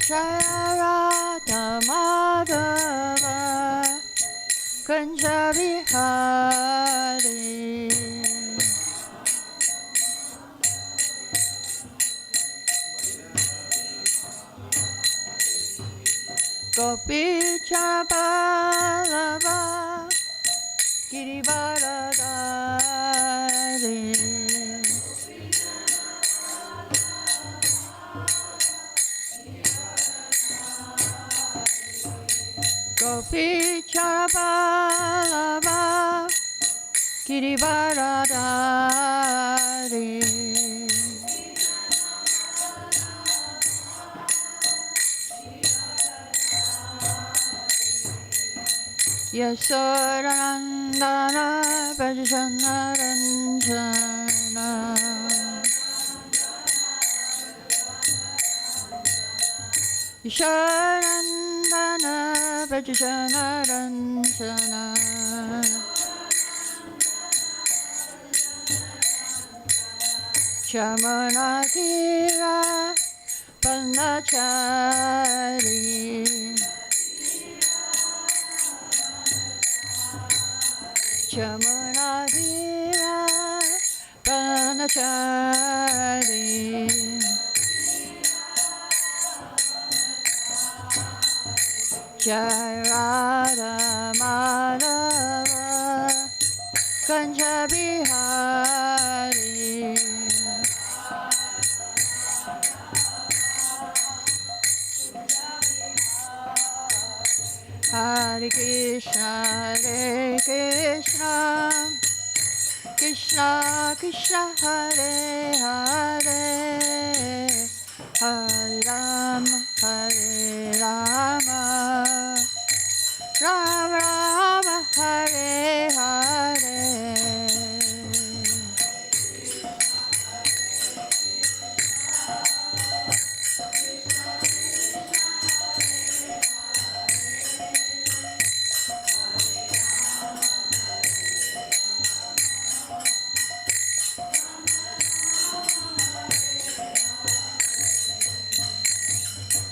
Jaya Radha Madhava Kunja Vihari Gopi Chabalava Girivaradari Gopi Chabalava Girivaradari Yasodanandana Bhajanaranjana Yasodanandana Bhajanaranjana Chamanatira Panachari Chamanadira Panachari Jai Radha Madhava Kunja Vihari Hare Krishna, Hare Krishna, Krishna Krishna, Hare Hare, Hare Rama, Hare Rama, Rama Rama, Hare Hare.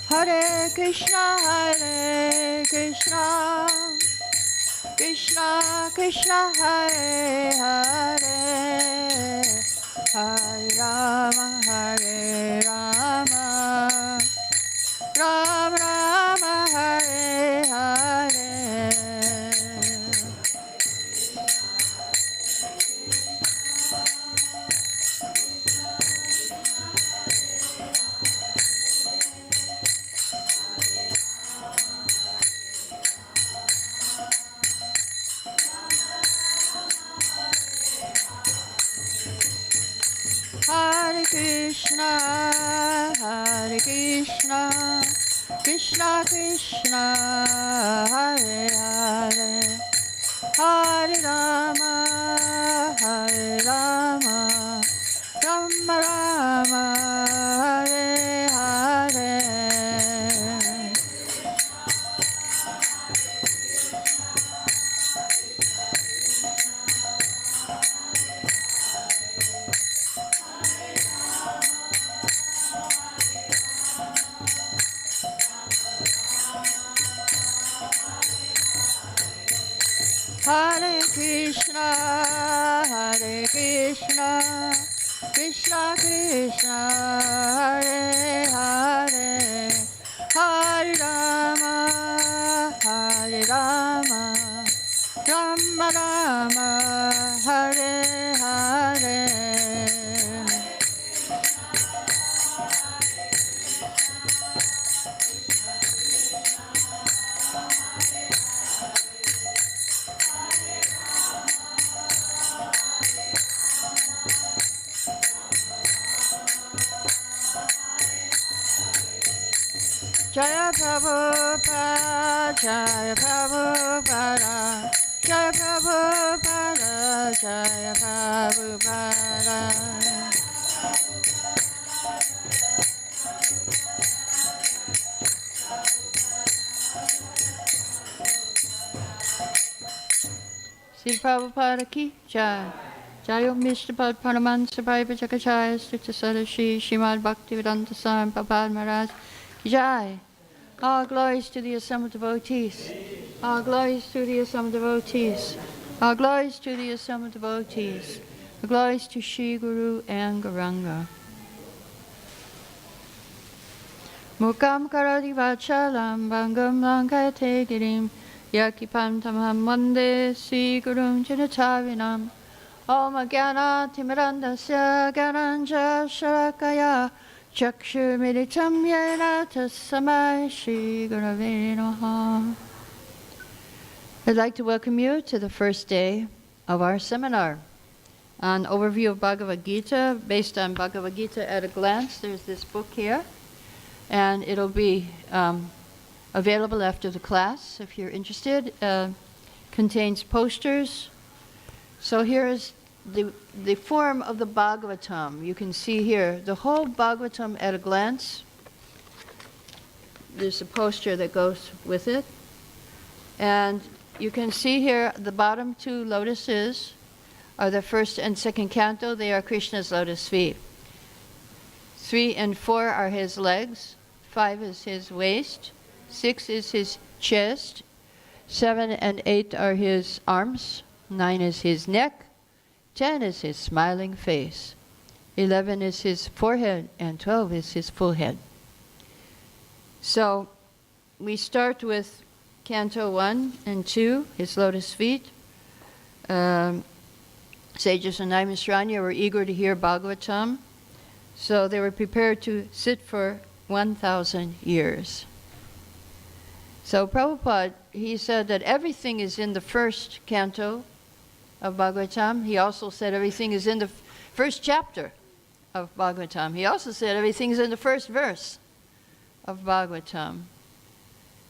Hare Krishna, Krishna Krishna, Hare Hare, Hare Rama, Hare Rama, Rama Rama, Hare Hare. Hare Krishna, Krishna Krishna, Hare Hare, Hare Rama, Rama Rama, Hare Hare. Hare Krishna, Krishna Krishna, Hare Hare, Hare Rama, Rama Rama, Hare Hare. Jaya Prabhupada, Jaya Prabhupada, Jaya Prabhupada, Jaya Prabhupada. Sri Prabhupada ki Jai. Jai Om Mr. Pad Panaman Sabai Bhajakachaya Srita Sadashi Shrimad Bhaktivedanta Swami Prabhupada Maharaj ki Jai. All glories to the assembled devotees. All glories to the assembled devotees. All glories to the assembled devotees. All glories to Shri Guru and Gauranga. Mukam karati vachalam bhangam lankayate girim yakipam tamam vande Sri Gurum Janatavinam. Om Jnana Timirandasya Gyananja Shalakaya Chakshur Militam Yena Tassamai Shri Gurave Namaha. I'd like to welcome you to the first day of our seminar on overview of Bhagavad Gita, based on Bhagavad Gita at a glance. There's this book here, and it'll be available after the class if you're interested. Contains posters. So here is the form of the Bhagavatam. You can see here the whole Bhagavatam at a glance. There's a poster that goes with it. And you can see here the bottom two lotuses are the first and second canto. They are Krishna's lotus feet. 3 and 4 are his legs. 5 is his waist. 6 is his chest. 7 and 8 are his arms. 9 is his neck. 10 is his smiling face. 11 is his forehead. And 12 is his full head. So we start with Canto 1 and 2, his lotus feet. Sages and Naimisranya were eager to hear Bhagavatam, so they were prepared to sit for 1,000 years. So Prabhupada, he said that everything is in the first canto of Bhagavatam. He also said everything is in the first chapter of Bhagavatam. He also said everything is in the first verse of Bhagavatam.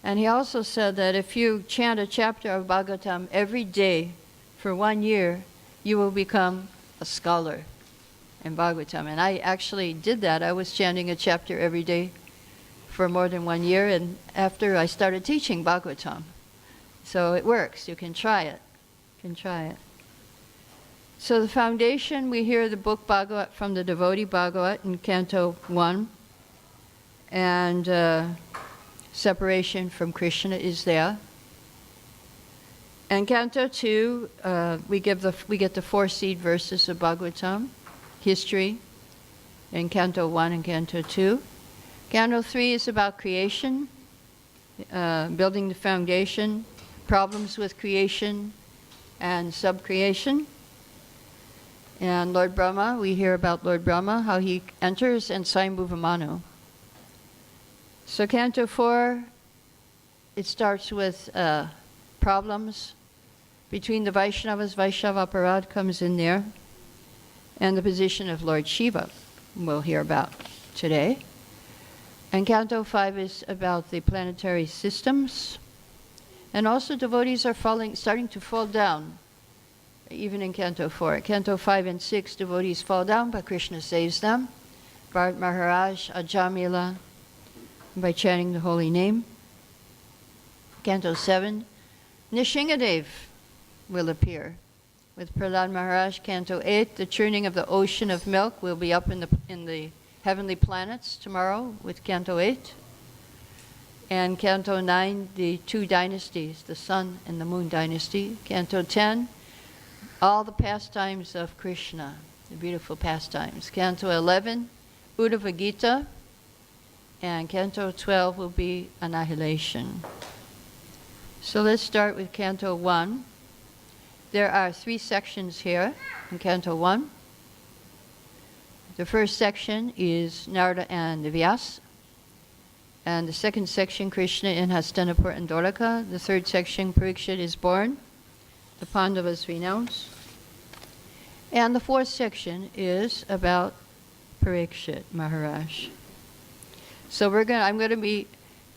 And he also said that if you chant a chapter of Bhagavatam every day for 1 year, you will become a scholar in Bhagavatam. And I actually did that. I was chanting a chapter every day for more than 1 year, and after I started teaching Bhagavatam. So it works. You can try it. You can try it. So the foundation, we hear the book Bhagavat from the devotee Bhagavat in Canto 1. And separation from Krishna is there. And Canto 2, we get the 4 seed verses of Bhagavatam, history, in Canto 1 and Canto 2. Canto 3 is about creation, building the foundation, problems with creation and subcreation. And Lord Brahma, we hear about Lord Brahma, how he enters, and Swayambhuva Manu. So Canto 4, it starts with problems between the Vaishnavas. Vaishnava Aparad comes in there. And the position of Lord Shiva we'll hear about today. And Canto 5 is about the planetary systems. And also devotees are starting to fall down, even in Canto 4. Canto 5 and 6, devotees fall down, but Krishna saves them. Bharat Maharaj, Ajamila, by chanting the holy name. Canto 7, Nishingadev will appear with Prahlad Maharaj. Canto 8, the churning of the ocean of milk will be up in the heavenly planets tomorrow with Canto 8. And Canto 9, the 2 dynasties, the sun and the moon dynasty. Canto 10, all the pastimes of Krishna, the beautiful pastimes. Canto 11, Uddhava Gita. And Canto 12 will be Annihilation. So let's start with Canto 1. There are 3 sections here in Canto 1. The first section is Narada and Vyasa. And the second section, Krishna in Hastinapur and Dwaraka. The third section, Parikshit is born. The Pandavas renounce. And the fourth section is about Parikshit Maharaj. So I'm going to be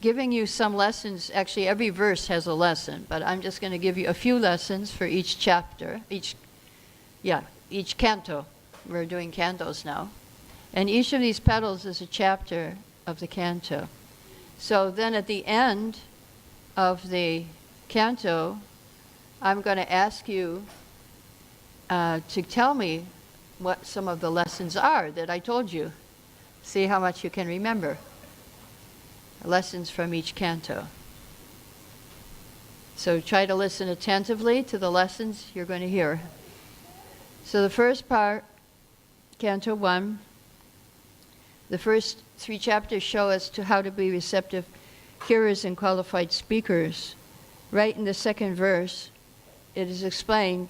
giving you some lessons. Actually, every verse has a lesson, but I'm just going to give you a few lessons for each chapter, each canto. We're doing cantos now. And each of these petals is a chapter of the canto. So then at the end of the canto, I'm going to ask you to tell me what some of the lessons are that I told you. See how much you can remember. lessons from each canto. So try to listen attentively to the lessons you're going to hear. So the first part, Canto 1, the first 3 chapters show us to how to be receptive hearers and qualified speakers. Right in the second verse, it is explained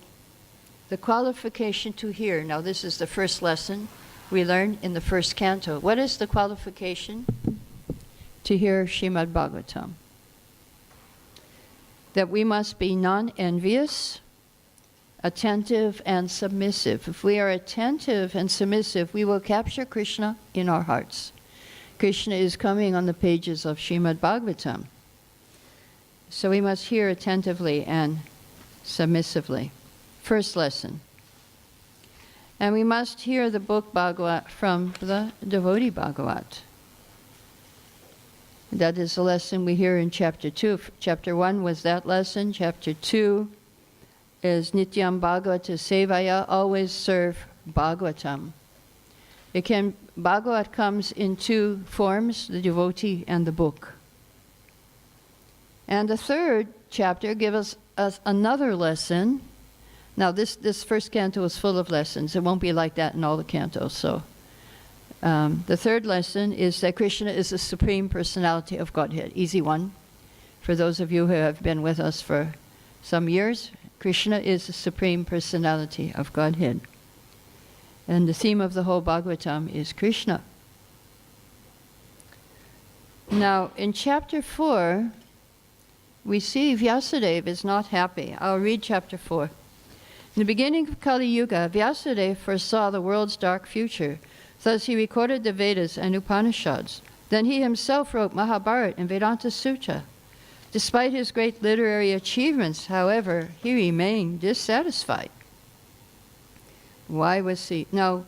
the qualification to hear. Now this is the first lesson we learn in the first canto. What is the qualification to hear Srimad Bhagavatam? That we must be non-envious, attentive and submissive. If we are attentive and submissive, we will capture Krishna in our hearts. Krishna is coming on the pages of Srimad Bhagavatam. So we must hear attentively and submissively. First lesson. And we must hear the book Bhagavat from the devotee Bhagavat. That is the lesson we hear in chapter 2. Chapter 1 was that lesson. Chapter 2 is Nityam Bhagavata Sevaya, always serve Bhagavatam. Bhagavat comes in 2 forms, the devotee and the book. And the third chapter gives us another lesson. Now this first canto is full of lessons. It won't be like that in all the cantos. So the third lesson is that Krishna is the Supreme Personality of Godhead. Easy one. For those of you who have been with us for some years, Krishna is the Supreme Personality of Godhead. And the theme of the whole Bhagavatam is Krishna. Now, in chapter 4, we see Vyasadeva is not happy. I'll read chapter 4. In the beginning of Kali Yuga, Vyasadeva foresaw the world's dark future. Thus he recorded the Vedas and Upanishads. Then he himself wrote Mahabharata and Vedanta Sutra. Despite his great literary achievements, however, he remained dissatisfied. Why was he? Now,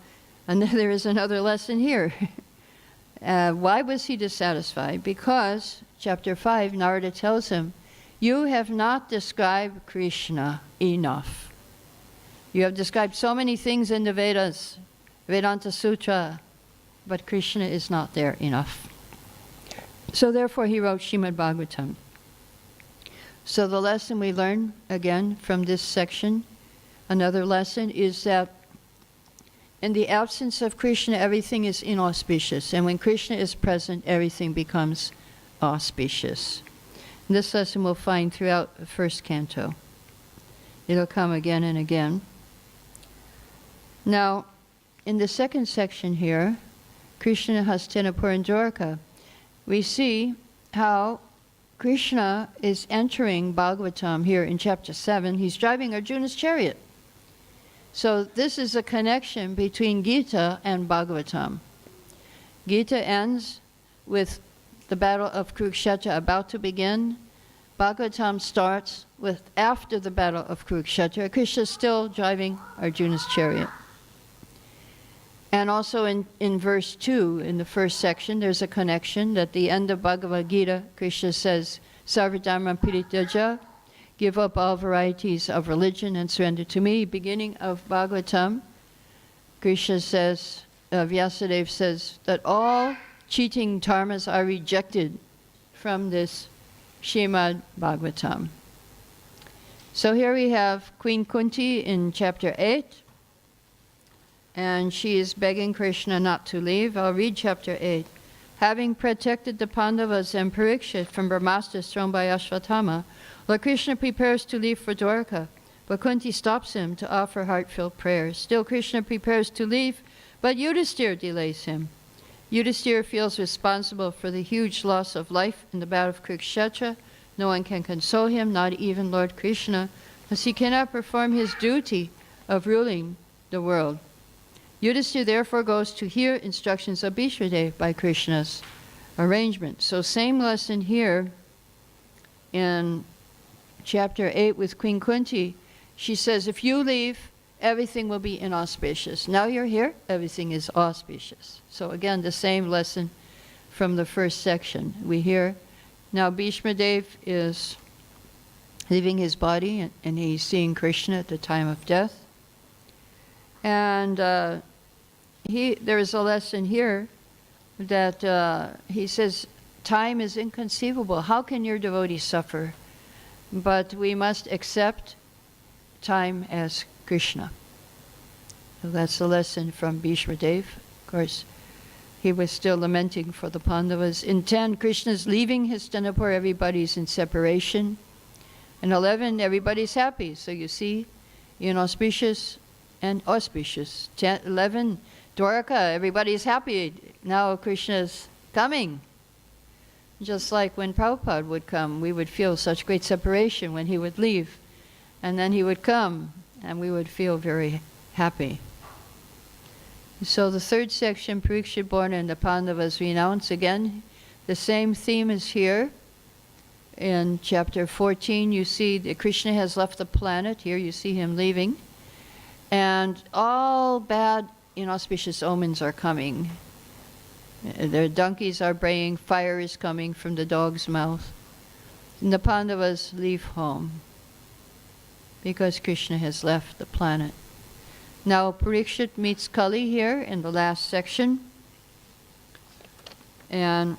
there is another lesson here. Why was he dissatisfied? Because, chapter 5, Narada tells him, you have not described Krishna enough. You have described so many things in the Vedas, Vedanta Sutra, but Krishna is not there enough. So therefore he wrote Srimad Bhagavatam. So the lesson we learn, again, from this section, another lesson is that in the absence of Krishna, everything is inauspicious. And when Krishna is present, everything becomes auspicious. And this lesson we'll find throughout the first canto. It'll come again and again. Now, in the second section here, Krishna Hastinapur and Dwarka, we see how Krishna is entering Bhagavatam here in chapter 7. He's driving Arjuna's chariot. So this is a connection between Gita and Bhagavatam. Gita ends with the battle of Kurukshetra about to begin. Bhagavatam starts with after the battle of Kurukshetra. Krishna is still driving Arjuna's chariot. And also in verse 2, in the first section, there's a connection that at the end of Bhagavad Gita, Krishna says, Sarvadharma Prityaja, give up all varieties of religion and surrender to me. Beginning of Bhagavatam, Krishna says, Vyasadeva says that all cheating dharmas are rejected from this Srimad Bhagavatam. So here we have Queen Kunti in chapter 8. And she is begging Krishna not to leave. I'll read chapter 8. Having protected the Pandavas and Parikshit from Brahmastas thrown by Ashwatthama, Lord Krishna prepares to leave for Dwarka, but Kunti stops him to offer heartfelt prayers. Still Krishna prepares to leave, but Yudhisthira delays him. Yudhisthira feels responsible for the huge loss of life in the battle of Kurukshetra. No one can console him, not even Lord Krishna, as he cannot perform his duty of ruling the world. Yudhisthira therefore goes to hear instructions of Bhishmadeva by Krishna's arrangement. So same lesson here in chapter 8 with Queen Kunti. She says, if you leave, everything will be inauspicious. Now you're here, everything is auspicious. So again, the same lesson from the first section. We hear now Bhishmadeva is leaving his body and he's seeing Krishna at the time of death. And there is a lesson here that he says, time is inconceivable. How can your devotee suffer? But we must accept time as Krishna. So that's the lesson from Bhishma Dev. Of course, he was still lamenting for the Pandavas. In 10, Krishna's leaving Hastinapur, everybody's in separation. In 11, everybody's happy. So you see, inauspicious and auspicious. 10, 11, Dwarka, everybody's happy. Now Krishna's coming. Just like when Prabhupada would come, we would feel such great separation when he would leave. And then he would come, and we would feel very happy. So the third section, Parikshit born and the Pandavas renounce. Again, the same theme is here. In chapter 14, you see that Krishna has left the planet. Here you see him leaving. And all bad, inauspicious omens are coming. Their donkeys are braying, fire is coming from the dog's mouth. And the Pandavas leave home because Krishna has left the planet. Now Parikshit meets Kali here in the last section. And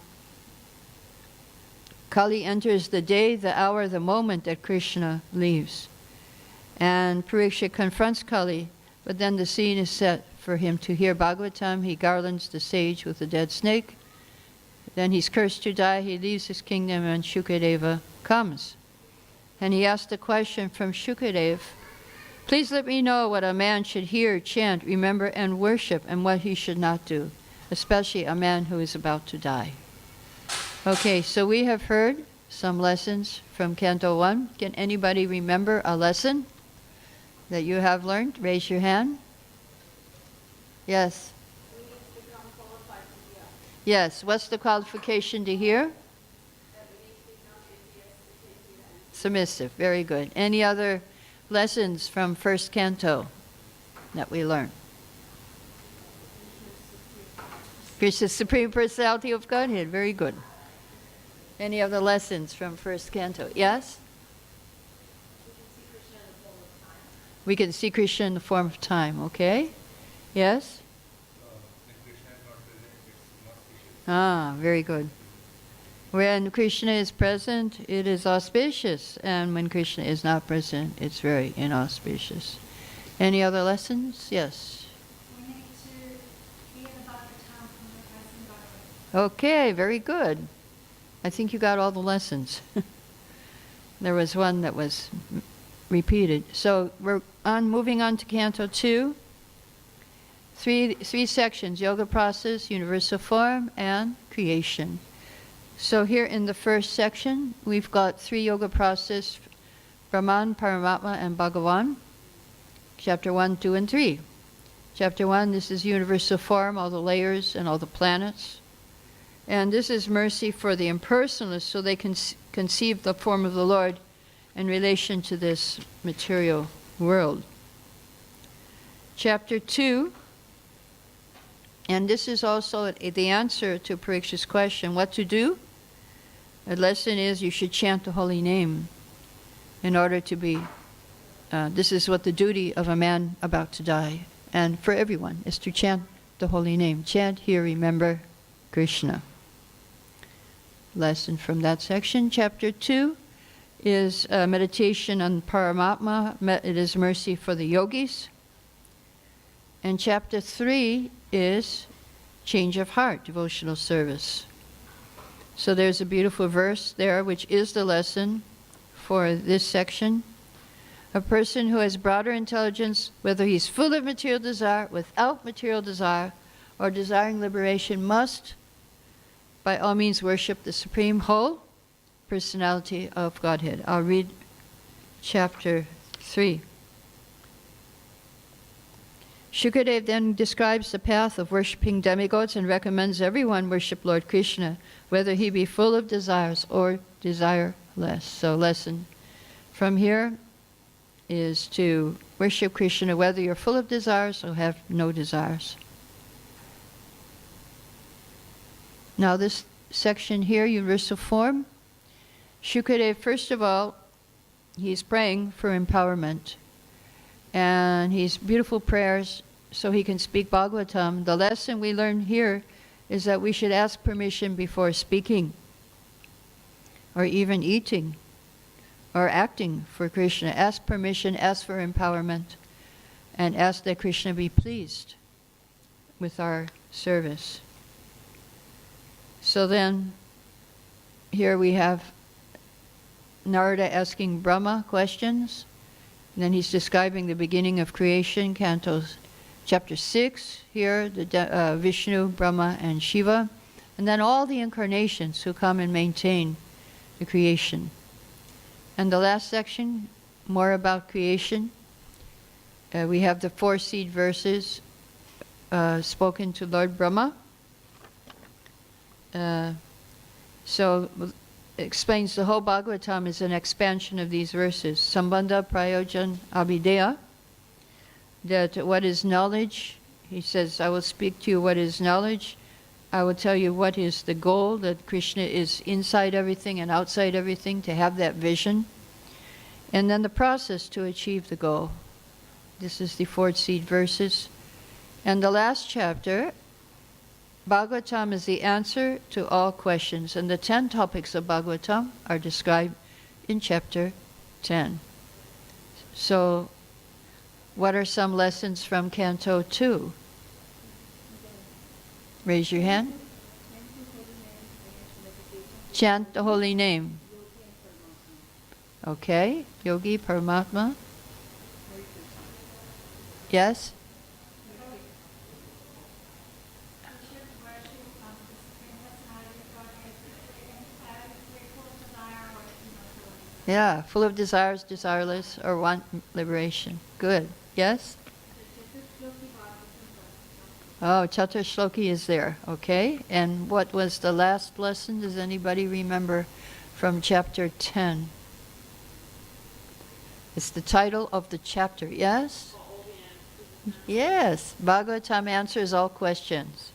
Kali enters the day, the hour, the moment that Krishna leaves. And Parikshit confronts Kali, but then the scene is set for him to hear Bhagavatam. He garlands the sage with a dead snake. Then he's cursed to die. He leaves his kingdom, and Shukadeva comes. And he asked a question from Shukadev. Please let me know what a man should hear, chant, remember, and worship, and what he should not do, especially a man who is about to die. Okay, so we have heard some lessons from Canto 1. Can anybody remember a lesson that you have learned? Raise your hand. Yes. We need to become qualified to hear. Yes. What's the qualification to hear? That we need to become atheist, and Submissive. Very good. Any other lessons from first canto that we learned? Krishna's Supreme Personality of Godhead. Very good. Any other lessons from first canto? Yes? We can see Krishna in the form of time. Okay? Yes? When Krishna is not present, it's inauspicious. Ah, very good. When Krishna is present, it is auspicious, and when Krishna is not present, it's very inauspicious. Any other lessons? Yes. we need to hear the Bhagavatam from the present Bhagavatam. Okay, very good. I think you got all the lessons. There was one that was repeated. So we're moving on to Canto 2. Three sections: yoga process, universal form, and creation. So here in the first section, we've got 3 yoga process: Brahman, Paramatma, and Bhagavan. Chapter 1, 2, and 3. Chapter 1, this is universal form, all the layers and all the planets. And this is mercy for the impersonalists, so they can conceive the form of the Lord in relation to this material world. Chapter 2, and this is also the answer to Parikshit's question, what to do? The lesson is you should chant the holy name in order to be, this is what the duty of a man about to die, and for everyone, is to chant the holy name. Chant, hear, remember Krishna. Lesson from that section. Chapter 2 is meditation on Paramatma. It is mercy for the yogis. And chapter 3 is change of heart, devotional service. So there's a beautiful verse there, which is the lesson for this section. A person who has broader intelligence, whether he's full of material desire, without material desire, or desiring liberation, must by all means worship the Supreme Whole Personality of Godhead. I'll read chapter 3. Shukadev then describes the path of worshipping demigods and recommends everyone worship Lord Krishna, whether he be full of desires or desireless. So lesson from here is to worship Krishna whether you're full of desires or have no desires. Now this section here, universal form, Shukadev, first of all, he's praying for empowerment. And he's beautiful prayers so he can speak Bhagavatam. The lesson we learn here is that we should ask permission before speaking. or even eating or acting for Krishna. Ask permission, ask for empowerment, and ask that Krishna be pleased with our service. So then, here we have Narada asking Brahma questions. And then he's describing the beginning of creation, chapter 6, here, Vishnu, Brahma, and Shiva. And then all the incarnations who come and maintain the creation. And the last section, more about creation. We have the 4 seed verses spoken to Lord Brahma. So explains the whole Bhagavatam is an expansion of these verses. Sambandha, Prayojan, Abhideya. That what is knowledge, he says, I will speak to you what is knowledge. I will tell you what is the goal, that Krishna is inside everything and outside everything, to have that vision. And then the process to achieve the goal. This is the 4 seed verses. And the last chapter, Bhagavatam is the answer to all questions. And the 10 topics of Bhagavatam are described in chapter 10. So, what are some lessons from Canto 2? Raise your hand. Chant the holy name. Okay. Yogi Paramatma. Yes? Yeah, full of desires, desireless, or want liberation. Good. Yes? Oh, Chaturshloki is there. Okay. And what was the last lesson? Does anybody remember from chapter 10? It's the title of the chapter. Yes? Yes. Bhagavatam answers all questions.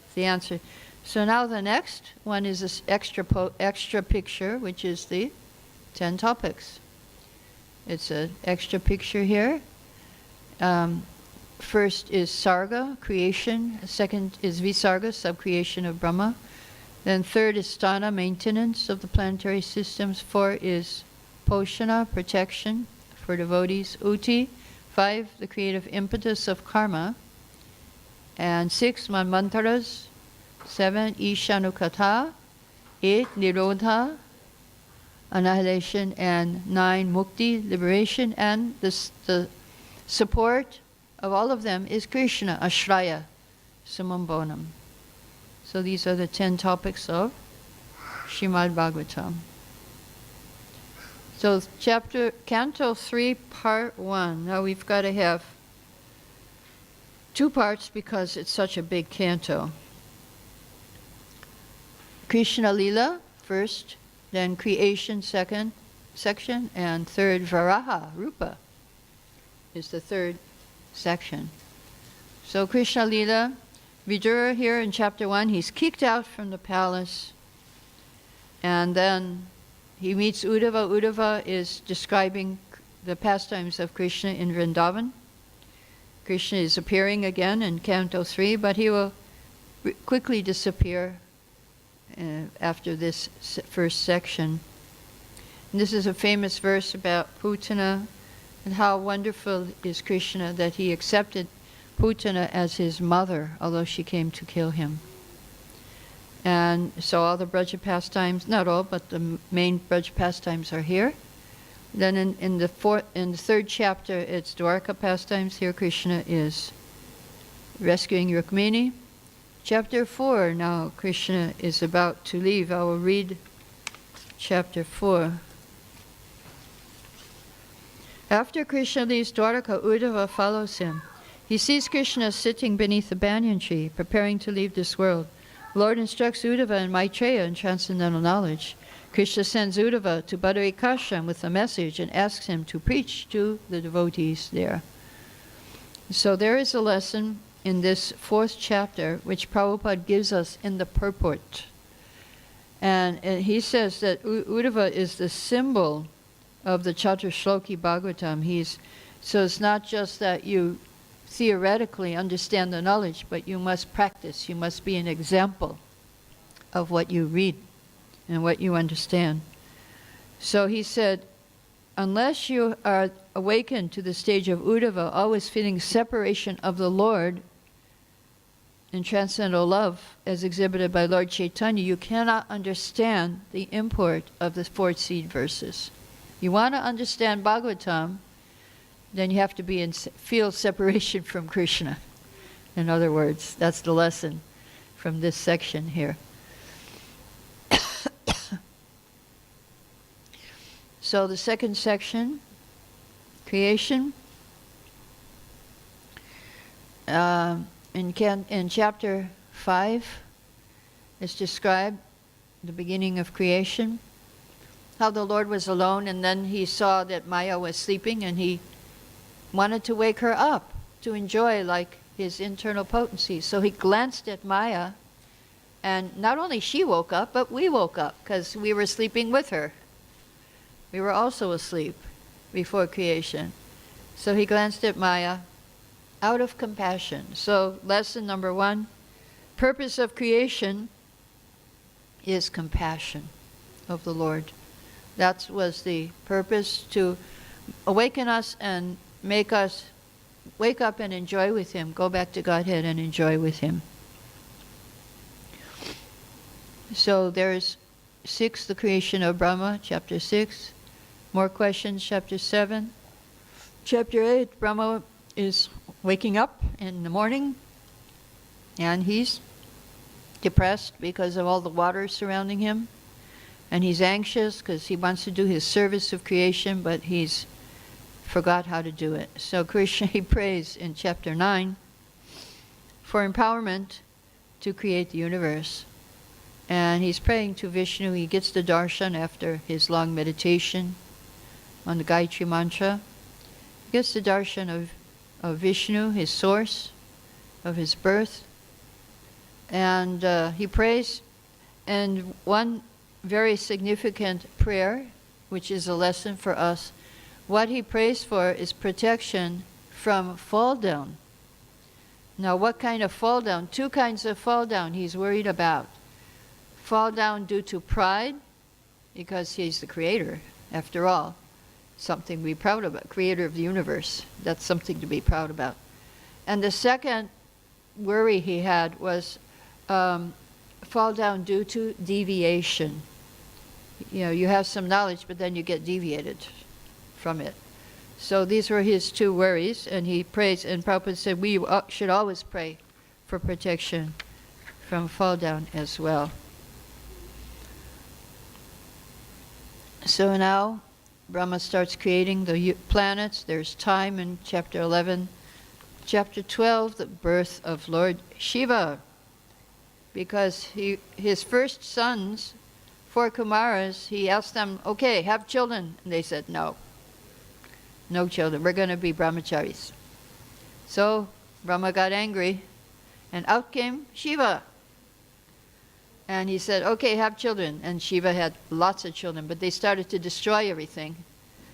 It's the answer. So now the next one is this extra picture, which is the 10 topics. It's an extra picture here. First is Sarga, creation. Second is Visarga, subcreation of Brahma. Then third is Sthana, maintenance of the planetary systems. 4 is Poshana, protection for devotees. Uti, 5, the creative impetus of karma. And 6, Manmantaras. 7, Ishanukata. 8, Nirodha, annihilation. And 9, Mukti, liberation. And the support of all of them is Krishna, Ashraya, Sumambonam. So these are the 10 topics of Srimad Bhagavatam. So Canto 3, Part 1. Now we've got to have 2 parts because it's such a big canto. Krishna Lila first, then creation second section, and third Varaha, Rupa, is the third section. So Krishna Lila, Vidura here in chapter 1, he's kicked out from the palace, and then he meets Uddhava. Uddhava is describing the pastimes of Krishna in Vrindavan. Krishna is appearing again in Canto 3, but he will quickly disappear after this first section. And this is a famous verse about Putana, and how wonderful is Krishna that he accepted Putana as his mother, although she came to kill him. And so all the Braja pastimes, not all, but the main Braja pastimes are here. Then in the 3rd chapter, it's Dwarka pastimes. Here Krishna is rescuing Rukmini. Chapter 4, now Krishna is about to leave. I will read chapter 4. After Krishna leaves Dwarka, Uddhava follows him. He sees Krishna sitting beneath the banyan tree, preparing to leave this world. The Lord instructs Uddhava and Maitreya in transcendental knowledge. Krishna sends Uddhava to Badarikashram with a message and asks him to preach to the devotees there. So there is a lesson in this 4th chapter which Prabhupada gives us in the purport. And he says that Uddhava is the symbol of the Chaturshloki Bhagavatam. So it's not just that you theoretically understand the knowledge, but you must practice. You must be an example of what you read and what you understand. So he said, unless you are awakened to the stage of Uddhava, always feeling separation of the Lord in transcendental love, as exhibited by Lord Chaitanya, you cannot understand the import of the 4 seed verses. You want to understand Bhagavatam, then you have to be feel separation from Krishna. In other words, that's the lesson from this section here. So the second section, creation. In chapter 5, it's described the beginning of creation, how the Lord was alone, and then he saw that Maya was sleeping, and he wanted to wake her up to enjoy like his internal potency. So he glanced at Maya, and not only she woke up, but we woke up because we were sleeping with her. We were also asleep before creation. So he glanced at Maya out of compassion. So lesson number 1, purpose of creation is compassion of the Lord. That was the purpose, to awaken us and make us wake up and enjoy with him, go back to Godhead and enjoy with him. So there's 6, the creation of Brahma, chapter 6. More questions, chapter 7. Chapter 8, Brahma is waking up in the morning, and he's depressed because of all the water surrounding him, and he's anxious because he wants to do his service of creation, but he's forgot how to do it. So Krishna, he prays in chapter 9 for empowerment to create the universe. And he's praying to Vishnu. He gets the darshan after his long meditation on the Gayatri mantra. He gets the darshan of Vishnu, his source, of his birth. And he prays. And one very significant prayer, which is a lesson for us, what he prays for is protection from fall down. Now, what kind of fall down? 2 kinds of fall down he's worried about. Fall down due to pride, because he's the creator, after all. Something to be proud about. Creator of the universe. That's something to be proud about. And the second worry he had was fall down due to deviation. You know, you have some knowledge, but then you get deviated from it. So these were his 2 worries, and he prays, and Prabhupada said we should always pray for protection from fall down as well. So now Brahma starts creating the planets. There's time in chapter 11. Chapter 12, the birth of Lord Shiva. Because his first sons, 4 Kumaras, he asked them, okay, have children. And they said, no. No children. We're going to be brahmacharis. So Brahma got angry, and out came Shiva. And he said, okay, have children. And Shiva had lots of children, but they started to destroy everything.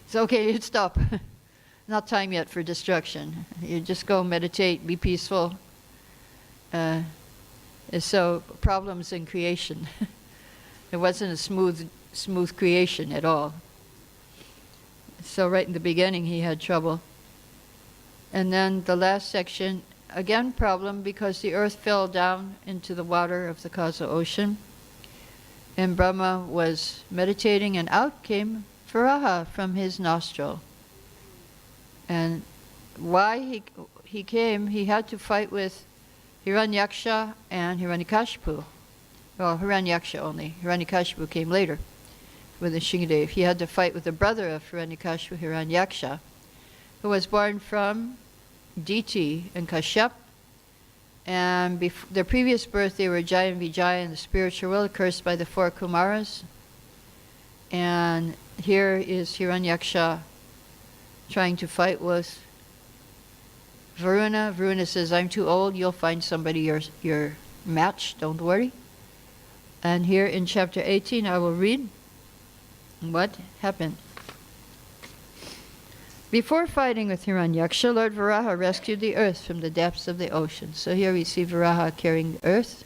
So, okay, stop. Not time yet for destruction. You just go meditate, be peaceful. So, problems in creation. It wasn't a smooth creation at all. So right in the beginning he had trouble. And then the last section, again problem, because the earth fell down into the water of the causal ocean. And Brahma was meditating, and out came Varaha from his nostril. And why he came, he had to fight with Hiranyaksha and Hiranyakashipu. Well, Hiranyaksha only. Hiranyakashipu came later with the Shingadev. He had to fight with the brother of Hiranyakashipu, Hiranyaksha, who was born from Diti and Kashyap. And their previous birth, they were Jaya and Vijaya in the spiritual world, cursed by the 4 Kumaras. And here is Hiranyaksha trying to fight with Varuna. Varuna says, I'm too old, you'll find somebody your match, don't worry. And here in chapter 18, I will read what happened. Before fighting with Hiranyaksha, Lord Varaha rescued the earth from the depths of the ocean. So here we see Varaha carrying the earth.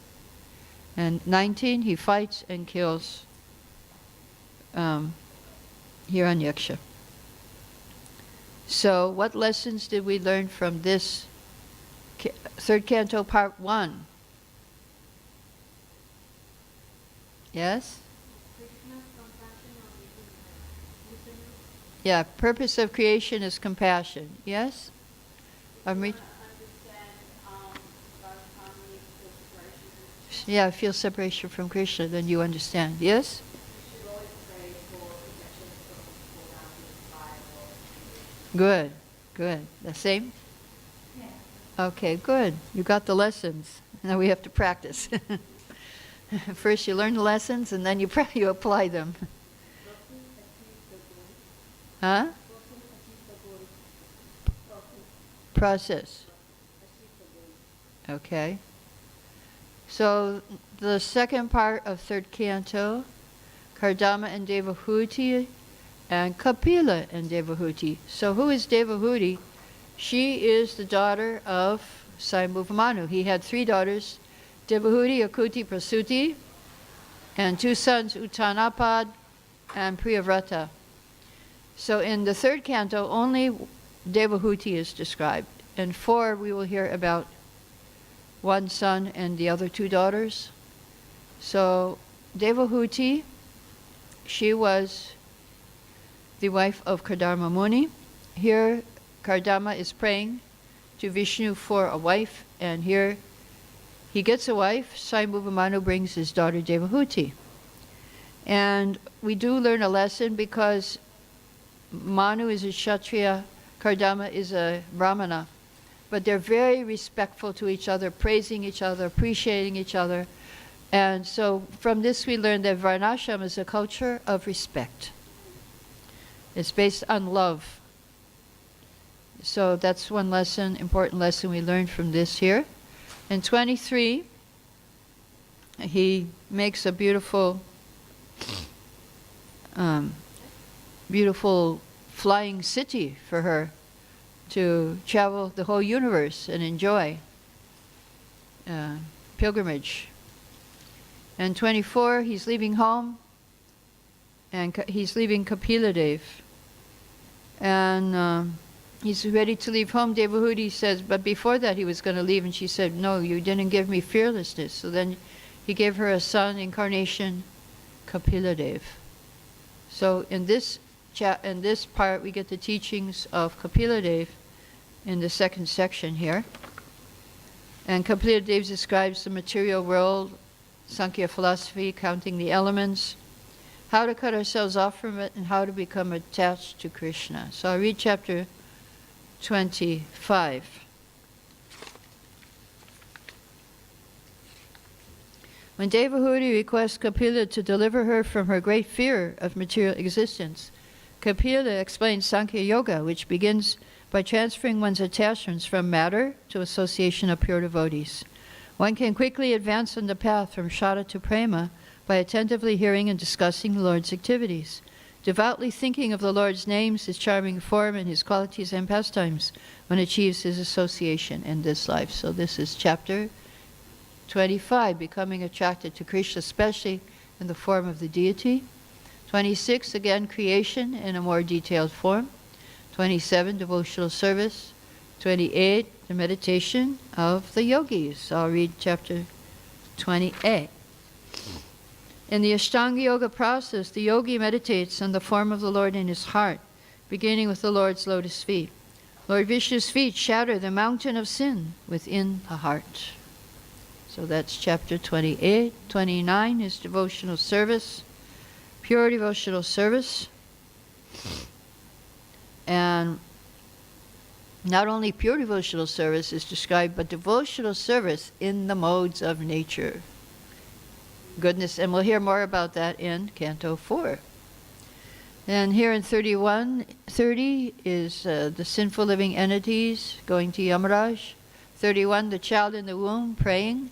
And 19, he fights and kills Hiranyaksha. So what lessons did we learn from this third canto, part 1? Yes? Krishna's compassion or listeners? Yeah, purpose of creation is compassion. Yes? Amrit? Yeah, feel separation from Krishna, then you understand. Yes? Good, good. The same? Okay, good. You got the lessons. Now we have to practice. First you learn the lessons and then you apply them. Huh? Process. Okay. So the second part of third canto, Kardama and Devahuti, and Kapila and Devahuti. So who is Devahuti? She is the daughter of Swayambhuva. He had 3 daughters, Devahuti, Akuti, Prasuti, and 2 sons, Uttanapad and Priyavrata. So in the third canto, only Devahuti is described. In 4, we will hear about 1 son and the other 2 daughters. So Devahuti, she was the wife of Kardama Muni. Here, Kardama is praying to Vishnu for a wife, and here he gets a wife. Swayambhuva Manu brings his daughter Devahuti. And we do learn a lesson because Manu is a Kshatriya, Kardama is a Brahmana. But they're very respectful to each other, praising each other, appreciating each other. And so from this we learn that Varnashram is a culture of respect. It's based on love. So that's one lesson, important lesson we learned from this here. In 23, he makes a beautiful, beautiful flying city for her to travel the whole universe and enjoy pilgrimage. And 24, he's leaving home, and he's leaving Kapiladev. And he's ready to leave home. Devahuti says, but before that he was going to leave, and she said, no, you didn't give me fearlessness. So then he gave her a son, incarnation, Kapiladev. So in this part, we get the teachings of Kapiladev in the second section here. And Kapiladev describes the material world, Sankhya philosophy, counting the elements, how to cut ourselves off from it, and how to become attached to Krishna. So I'll read chapter 25. When Devahuti requests Kapila to deliver her from her great fear of material existence, Kapila explains Sankhya Yoga, which begins by transferring one's attachments from matter to association of pure devotees. One can quickly advance on the path from Shraddha to Prema by attentively hearing and discussing the Lord's activities, devoutly thinking of the Lord's names, His charming form, and His qualities and pastimes. One achieves his association in this life. So this is chapter 25, becoming attracted to Krishna, especially in the form of the deity. 26, again, creation in a more detailed form. 27, devotional service. 28, the meditation of the yogis. I'll read chapter 28. In the Ashtanga Yoga process, the yogi meditates on the form of the Lord in his heart, beginning with the Lord's lotus feet. Lord Vishnu's feet shatter the mountain of sin within the heart. So that's chapter 28. 29 is devotional service, pure devotional service. And not only pure devotional service is described, but devotional service in the modes of nature. Goodness, and we'll hear more about that in Canto 4. And here in 30 is the sinful living entities going to Yamaraj. 31, the child in the womb praying.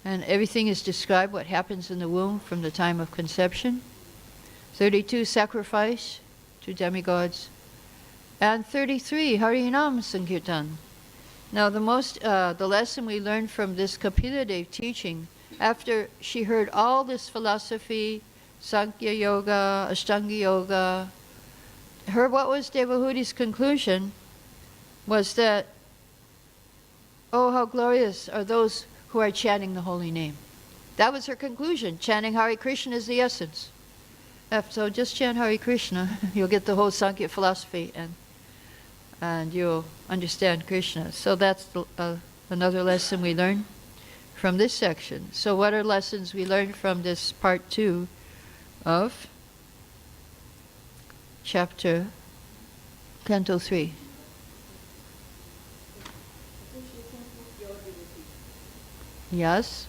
And everything is described, what happens in the womb from the time of conception. 32, sacrifice to demigods. And 33, Harinam Sankirtan. Now the lesson we learned from this Kapiladev teaching, after she heard all this philosophy, Sankhya Yoga, Ashtanga Yoga, what was Devahuti's conclusion was that, oh, how glorious are those who are chanting the holy name. That was her conclusion. Chanting Hare Krishna is the essence. So just chant Hare Krishna, you'll get the whole Sankhya philosophy, and you'll understand Krishna. So that's another lesson we learn from this section. So what are lessons we learned from this part 2 of chapter Canto 3? Yes?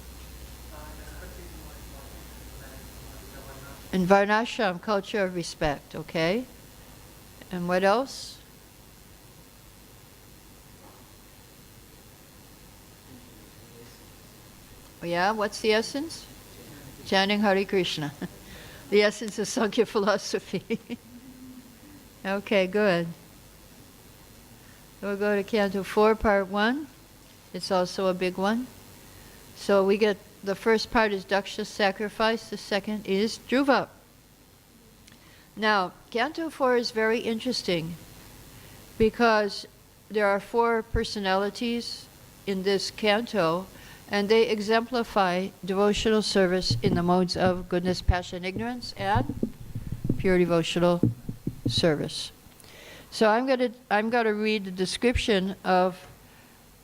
And Varnashram, culture of respect, okay? And what else? Yeah, what's the essence? Chanting Hare Krishna. The essence of Sankhya philosophy. Okay, good. We'll go to Canto 4, Part 1. It's also a big one. So we get, the first part is Daksha's sacrifice, the second is Dhruva. Now, Canto 4 is very interesting because there are 4 personalities in this canto, and they exemplify devotional service in the modes of goodness, passion, ignorance, and pure devotional service. So I'm going to read the description of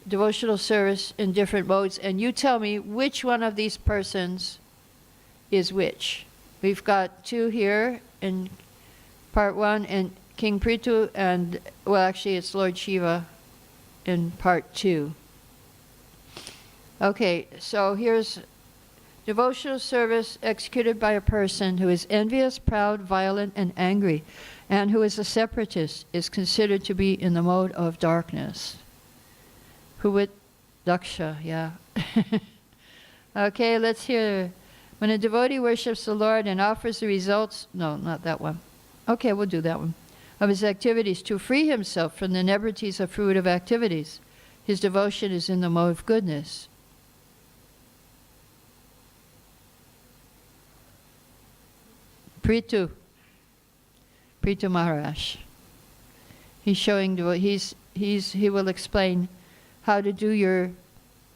devotional service in different modes, and you tell me which one of these persons is which. We've got 2 here in part 1, and King Prithu, and, well, actually it's Lord Shiva in part 2. Okay, so here's devotional service executed by a person who is envious, proud, violent, and angry, and who is a separatist, is considered to be in the mode of darkness. Who would? Daksha, yeah. Okay, let's hear. When a devotee worships the Lord and offers the results, no, not that one. Okay, we'll do that one. Of his activities to free himself from the inebrities of fruitive activities, his devotion is in the mode of goodness. Prithu Maharaj. He's showing, he will explain how to do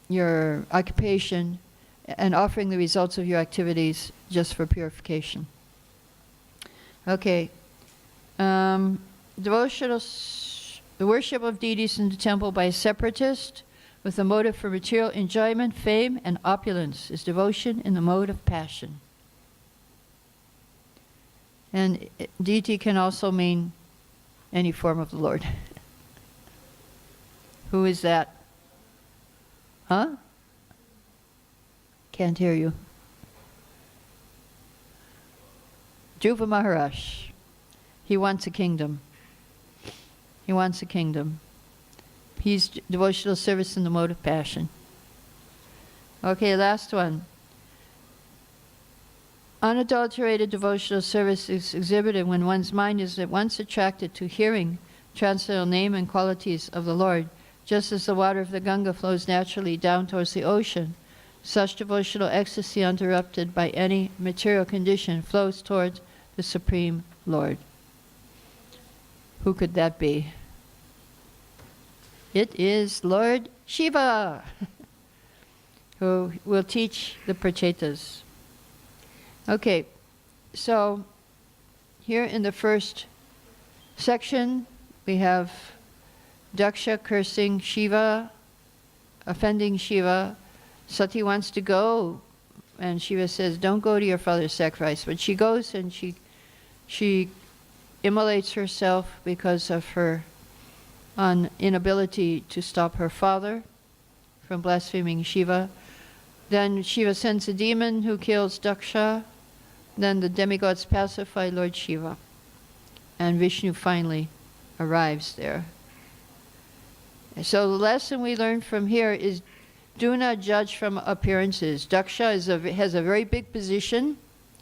your occupation and offering the results of your activities just for purification. Okay. The worship of deities in the temple by a separatist with a motive for material enjoyment, fame, and opulence is devotion in the mode of passion. And deity can also mean any form of the Lord. Who is that? Huh? Can't hear you. Dhruva Maharaj. He wants a kingdom. He wants a kingdom. He's devotional service in the mode of passion. Okay, last one. Unadulterated devotional service is exhibited when one's mind is at once attracted to hearing transcendental name and qualities of the Lord, just as the water of the Ganga flows naturally down towards the ocean. Such devotional ecstasy, uninterrupted by any material condition, flows towards the Supreme Lord. Who could that be? It is Lord Shiva, who will teach the prachetas. Okay, so here in the first section, we have Daksha cursing Shiva, offending Shiva. Sati wants to go, and Shiva says, don't go to your father's sacrifice. But she goes and she immolates herself because of her inability to stop her father from blaspheming Shiva. Then Shiva sends a demon who kills Daksha. Then the demigods pacify Lord Shiva. And Vishnu finally arrives there. So the lesson we learn from here is do not judge from appearances. Daksha has a very big position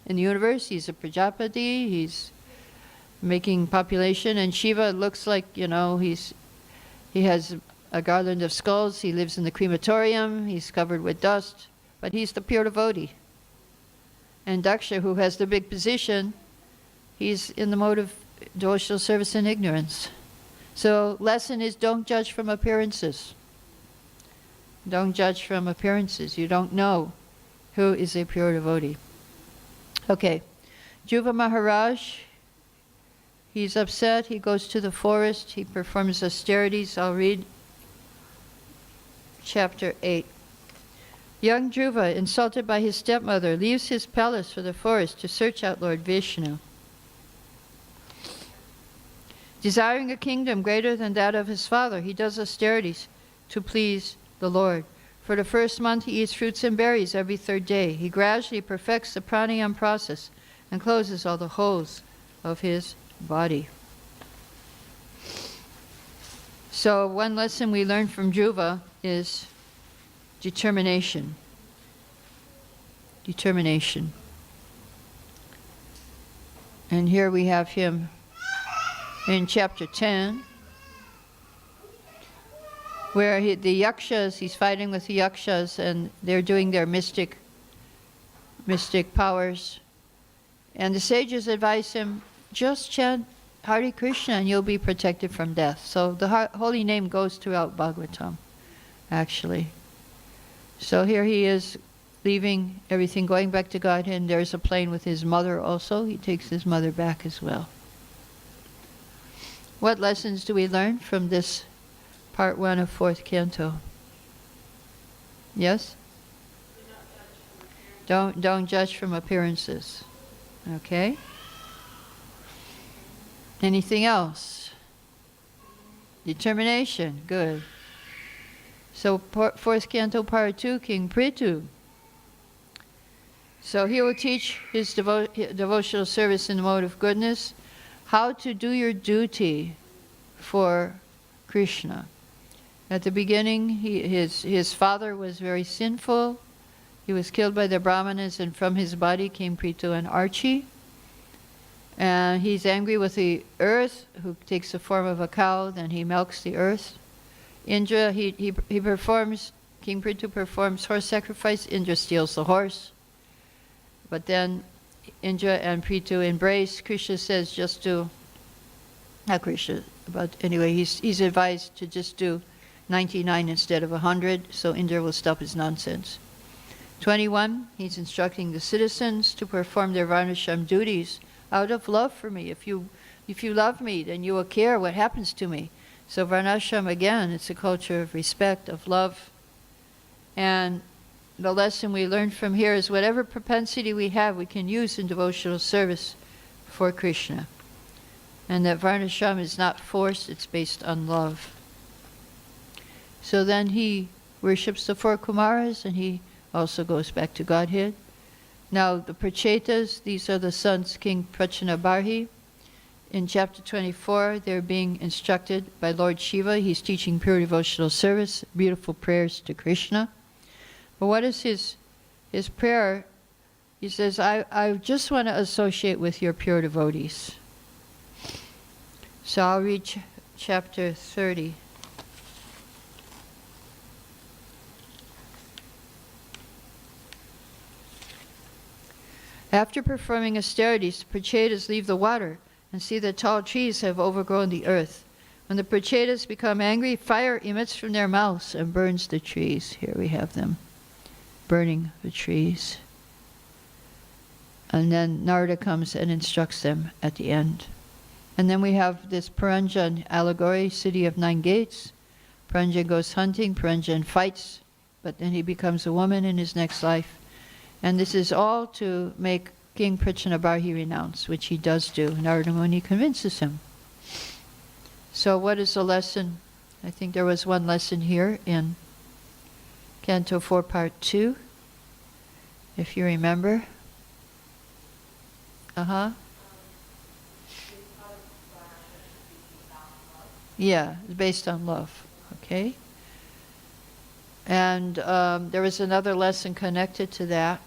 in the universe. He's a Prajapati. He's making population. And Shiva looks like, he has a garland of skulls. He lives in the crematorium. He's covered with dust. But he's the pure devotee. And Daksha, who has the big position, he's in the mode of devotional service in ignorance. So lesson is don't judge from appearances. Don't judge from appearances. You don't know who is a pure devotee. Okay. Dhruva Maharaj, he's upset. He goes to the forest. He performs austerities. I'll read chapter 8. Young Dhruva, insulted by his stepmother, leaves his palace for the forest to search out Lord Vishnu. Desiring a kingdom greater than that of his father, he does austerities to please the Lord. For the first month, he eats fruits and berries every third day. He gradually perfects the pranayama process and closes all the holes of his body. So one lesson we learn from Dhruva is determination. Determination. And here we have him in chapter 10, where the yakshas, he's fighting with the yakshas, and they're doing their mystic powers. And the sages advise him, just chant Hare Krishna and you'll be protected from death. So the holy name goes throughout Bhagvatam, actually. So here he is leaving everything, going back to Godhead, and there's a plane with his mother also. He takes his mother back as well. What lessons do we learn from this part 1 of 4th canto? Yes? Don't judge from appearances. Okay? Anything else? Determination. Good. So 4th canto part 2, King Prithu. So he will teach his devotional service in the mode of goodness, how to do your duty for Krishna. At the beginning, his father was very sinful. He was killed by the Brahmanas, and from his body came Prithu and Archie. And he's angry with the earth, who takes the form of a cow, then he milks the earth. Indra, he performs, King Prithu performs horse sacrifice. Indra steals the horse. But then Indra and Prithu embrace. Krishna says just do, not Krishna, but anyway, he's advised to just do 99 instead of 100, so Indra will stop his nonsense. 21, he's instructing the citizens to perform their varnashram duties out of love for me. If you love me, then you will care what happens to me. So varnashram, again, it's a culture of respect, of love. And the lesson we learn from here is whatever propensity we have, we can use in devotional service for Krishna. And that varnashram is not forced, it's based on love. So then he worships the 4 Kumaras, and he also goes back to Godhead. Now the Prachetas, these are the sons King Prachanabarhi. In chapter 24, they're being instructed by Lord Shiva. He's teaching pure devotional service, beautiful prayers to Krishna. But what is his prayer? He says, I just want to associate with your pure devotees. So I'll read chapter 30. After performing austerities, the Prachetas leave the water and see that tall trees have overgrown the earth. When the Prachetas become angry, fire emits from their mouths and burns the trees. Here we have them burning the trees. And then Narada comes and instructs them at the end. And then we have this Puranjan allegory, city of 9 gates. Puranjan goes hunting, Puranjan fights, but then he becomes a woman in his next life. And this is all to make King Prachanabarhi renounce, which he does do. Narada Muni convinces him. So what is the lesson? I think there was one lesson here in Canto 4, Part 2, if you remember. Yeah, it's based on love. Okay. And there was another lesson connected to that.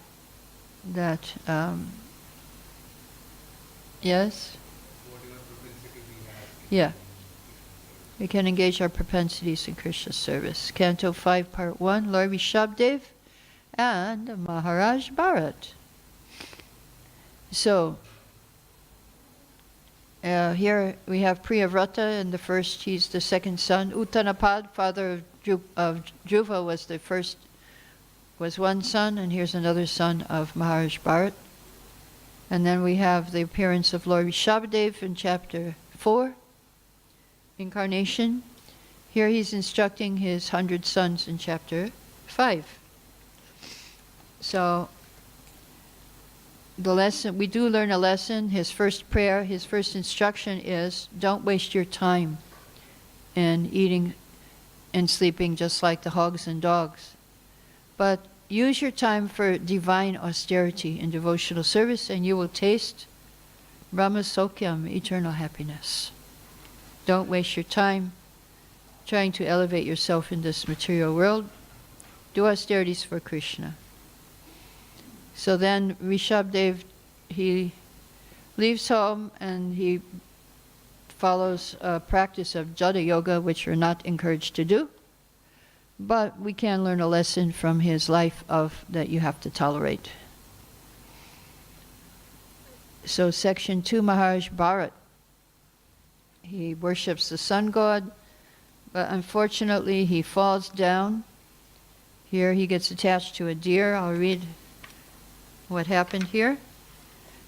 Yes? Whatever propensity we have. Yeah. We can engage our propensities in Krishna service. Canto 5, Part 1, Lord Rishabdev and Maharaj Bharat. So, Here we have Priyavrata, and he's the second son. Uttanapad, father of Dhruva, was one son, and here's another son of Maharaj Bharat. And then we have the appearance of Lord Rishabhadev in chapter 4, Incarnation. Here he's instructing his 100 sons in chapter 5. So the lesson, we do learn a lesson. His first prayer, his first instruction is, don't waste your time in eating and sleeping just like the hogs and dogs. But use your time for divine austerity and devotional service, and you will taste Brahma Sokyam, eternal happiness. Don't waste your time trying to elevate yourself in this material world. Do austerities for Krishna. So then Rishabhadev, he leaves home and he follows a practice of Jata Yoga, which we're not encouraged to do. But we can learn a lesson from his life of that you have to tolerate. So section 2, Maharaj Bharat. He worships the sun god, but unfortunately he falls down. Here he gets attached to a deer. I'll read what happened here.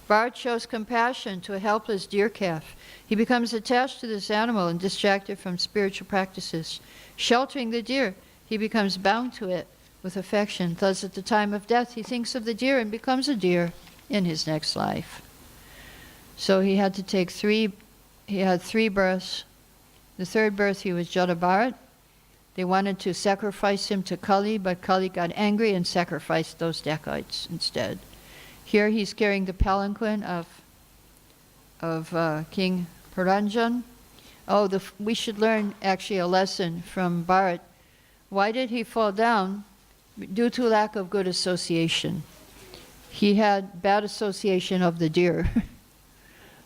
Bharat shows compassion to a helpless deer calf. He becomes attached to this animal and distracted from spiritual practices. Sheltering the deer, he becomes bound to it with affection. Thus, at the time of death, he thinks of the deer and becomes a deer in his next life. So he had to take he had 3 births. The 3rd birth, he was Jata Bharat. They wanted to sacrifice him to Kali, but Kali got angry and sacrificed those dacoits instead. Here he's carrying the palanquin of King Paranjan. Oh, we should learn actually a lesson from Bharat. Why did he fall down? Due to lack of good association. He had bad association of the deer.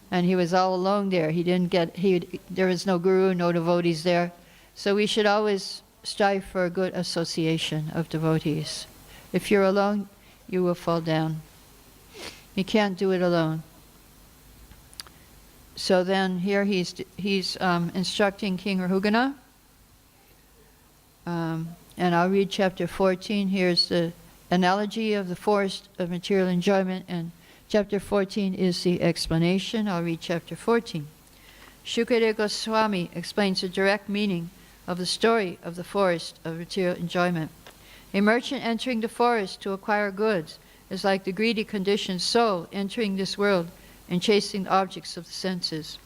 And he was all alone there. There was no guru, no devotees there. So we should always strive for a good association of devotees. If you're alone, you will fall down. You can't do it alone. So then here he's instructing King Rahugana. And I'll read chapter 14. Here's the analogy of the forest of material enjoyment, and chapter 14 is the explanation. I'll read chapter 14. Shukadeva Goswami explains the direct meaning of the story of the forest of material enjoyment. A merchant entering the forest to acquire goods is like the greedy conditioned soul entering this world and chasing objects of the senses.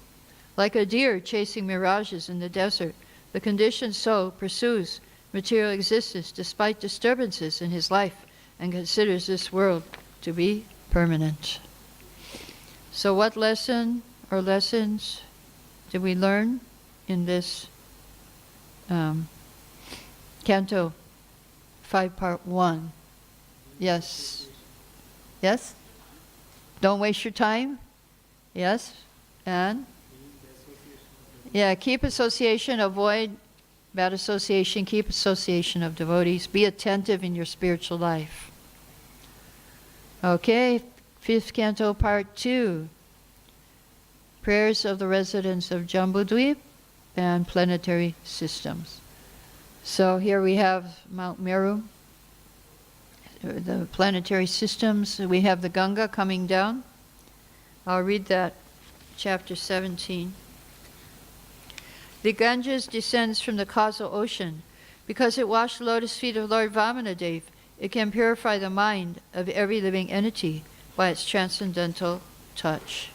Like a deer chasing mirages in the desert, the conditioned soul pursues material existence despite disturbances in his life and considers this world to be permanent. So what lesson or lessons did we learn in this Canto 5, Part 1? Yes. Yes? Don't waste your time? Yes? And? Yeah, keep association, avoid bad association, keep association of devotees, be attentive in your spiritual life. Okay, 5th Canto, Part 2. Prayers of the residents of Jambudvip and planetary systems. So here we have Mount Meru, the planetary systems. We have the Ganga coming down. I'll read that, chapter 17. The Ganges descends from the causal ocean. Because it washed the lotus feet of Lord Vamanadev, it can purify the mind of every living entity by its transcendental touch.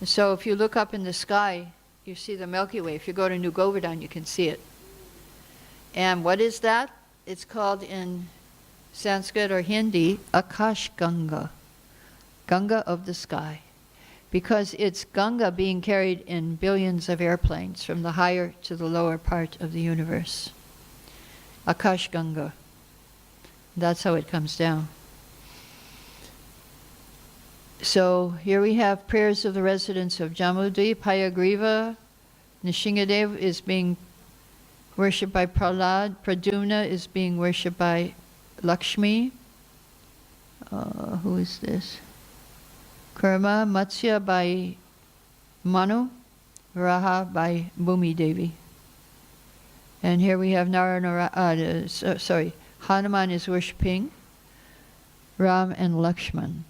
And so if you look up in the sky, you see the Milky Way. If you go to New Govardhan, you can see it. And what is that? It's called in Sanskrit or Hindi, Akash Ganga, Ganga of the sky. Because it's Ganga being carried in billions of airplanes from the higher to the lower part of the universe. Akash Ganga. That's how it comes down. So here we have prayers of the residents of Jambudvip. Hayagriva, Nishingadev is being worshipped by Prahlad. Pradyumna is being worshipped by Lakshmi. Who is this? Kurma, Matsya by Manu, Raha by Bhumi Devi. And here we have Hanuman is worshipping Ram and Lakshman.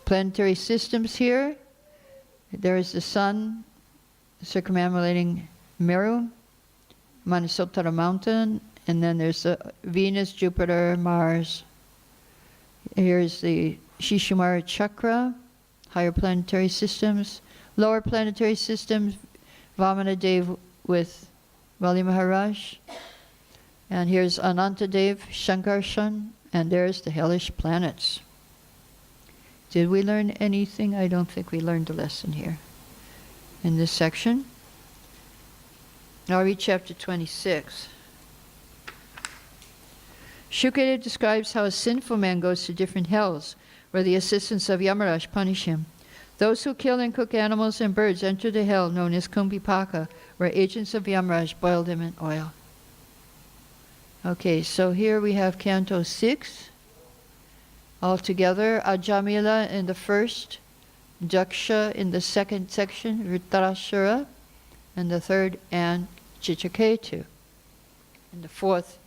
Planetary systems here. There is the sun circumambulating Meru, Manasotara mountain, and then there's Venus, Jupiter, Mars. Here's the Shishumara chakra, higher planetary systems. Lower planetary systems, Vamana Dev with Bali Maharaj. And here's Anantadev, Shankarshan, and there's the hellish planets. Did we learn anything? I don't think we learned a lesson here in this section. I'll read chapter 26. Shukadeva describes how a sinful man goes to different hells, where the assistants of Yamaraj punish him. Those who kill and cook animals and birds enter the hell known as Kumbhipaka, where agents of Yamaraj boil them in oil. Okay, so here we have Canto 6. Altogether, Ajamila in the first, Daksha in the second section, Vritarashura in the third, and Chitraketu in the fourth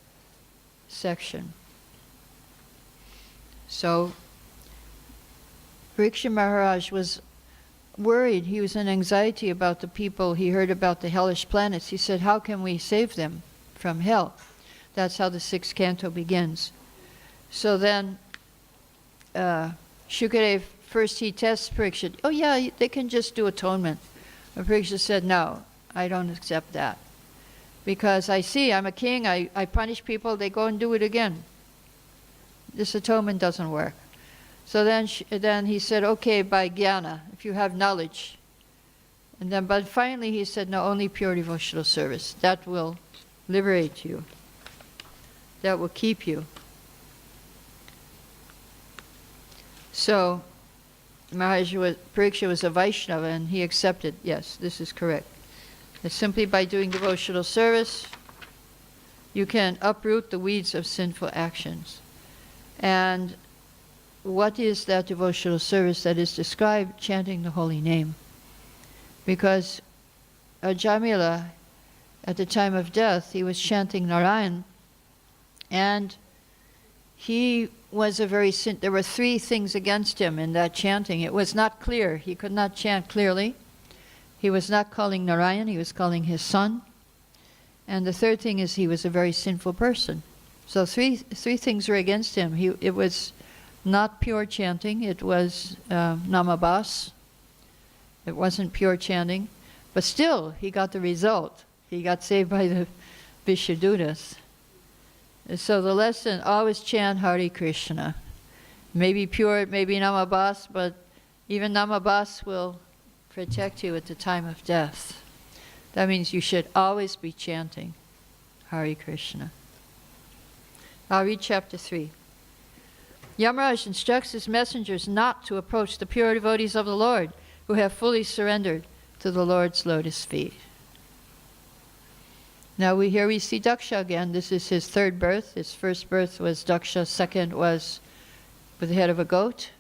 section. So, Parikshit Maharaj was worried. He was in anxiety about the people. He heard about the hellish planets. He said, how can we save them from hell? That's how the sixth canto begins. So then, Shukadeva, first he tests Parikshit. Oh yeah, they can just do atonement. But Parikshit said, no, I don't accept that. Because I see, I'm a king, I punish people, they go and do it again. This atonement doesn't work. So then he said, okay, by jnana, if you have knowledge. And then, but finally he said, no, only pure devotional service. That will liberate you. That will keep you. So, Parikshit was a Vaishnava and he accepted, yes, this is correct. That simply by doing devotional service, you can uproot the weeds of sinful actions. And what is that devotional service that is described? Chanting the holy name. Because Ajamila, at the time of death, he was chanting Narayani, and he was there were three things against him in that chanting. It was not clear. He could not chant clearly. He was not calling Narayani, he was calling his son. And the third thing is he was a very sinful person. So three things were against him. It was not pure chanting. It was namabas. It wasn't pure chanting. But still, he got the result. He got saved by the Vishadutas. So the lesson, always chant Hare Krishna. Maybe pure, maybe namabas, but even namabas will protect you at the time of death. That means you should always be chanting Hare Krishna. I'll read chapter 3. Yamaraj instructs his messengers not to approach the pure devotees of the Lord who have fully surrendered to the Lord's lotus feet. Now here we see Daksha again. This is his third birth. His first birth was Daksha, second was with the head of a goat.